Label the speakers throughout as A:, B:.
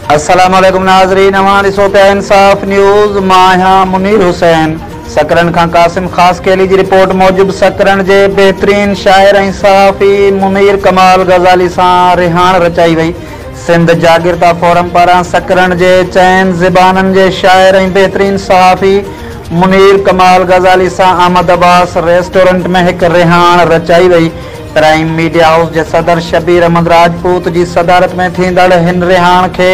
A: अस्सलामुअलैकुम नाज़रीन, हमारी सोते इंसाफ न्यूज़ माया मुनीर हुसैन। सकरन खां कासिम खास केली जी रिपोर्ट मूजिब सकरन जे बेहतरीन शायर ऐं सहाफ़ी मुनीर कमाल गज़ाली सां रिहाण रचाई वई। सिंध जागिरता फोरम पारां सकरन जे चइनि ज़बाननि जे शायर ऐं बेहतरीन सहाफ़ी मुनीर कमाल गज़ाली सां अहमद अब्बास रेस्टोरेंट में एक रिहाण रचाई वई। प्राइम मीडिया हाउस के सदर शबीर अहमद राजपूत की सदारत में थींदड़ हिन रिहाण के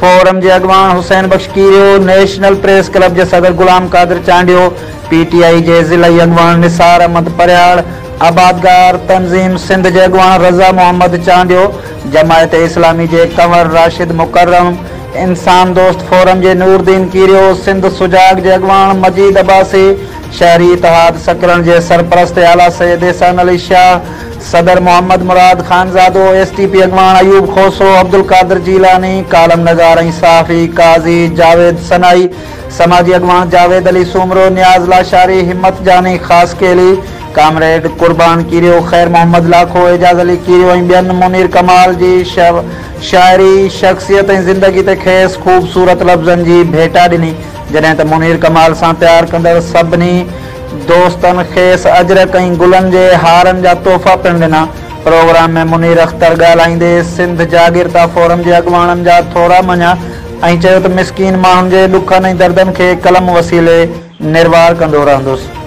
A: फोरम के अगवान हुसैन बख्श कीरियो, नेशनल प्रेस क्लब के सदर गुलाम कादिर चांडियो, PTI के ज़िलाई अगवान निसार अहमद परयाड़, आबादगार तंजीम सिंध के अगवान रज़ा मोहम्मद चांडियो, जमायत इस्लामी के कंवर राशिद मुकर्रम, इंसान दोस्त फोरम के नूरदीन कीरियो, सिंध सुजाग के अगवान मजीद अब्बासी, शहरी इतिहाद सकरन के सरपरस्त आला सैयद एहसान अली शाह, सदर मोहम्मद मुराद खानजादो, STP अगवान अयूब खोसो, अब्दुल कादिर जीलानी, कालम नगार सहाफ़ी काजी जावेद सनाई, समाजी अगवान जावेद अली सुमरो, न्याज लाशारी, हिम्मत जानी खास केली, कामरेड कुर्बान कीरियो, खैर मोहम्मद लाखो, एजाज अली कीरियो, बियन मुनीर कमाल जी शायरी शख्सियत ज़िंदगी ते खेस खूबसूरत लफ्ज़न की भेटा ॾिनी। जॾहिं त मुनीर कमाल सां प्यार कंदड़ सभिनी दोस्तन खेस अजरक ऐं गुलन जे हारन जा तोहफ़ा पिण ॾिना। प्रोग्राम में मुनीर अख्तर ॻाल्हाईंदे सिंध जागिरता फोरम जे अॻुवाणनि जा थोरा मञा ऐं चयो त मिसकीन माण्हुनि जे ॾुखनि ऐं दर्दनि खे कलम वसीले निर्वार कंदो रहंदुसि।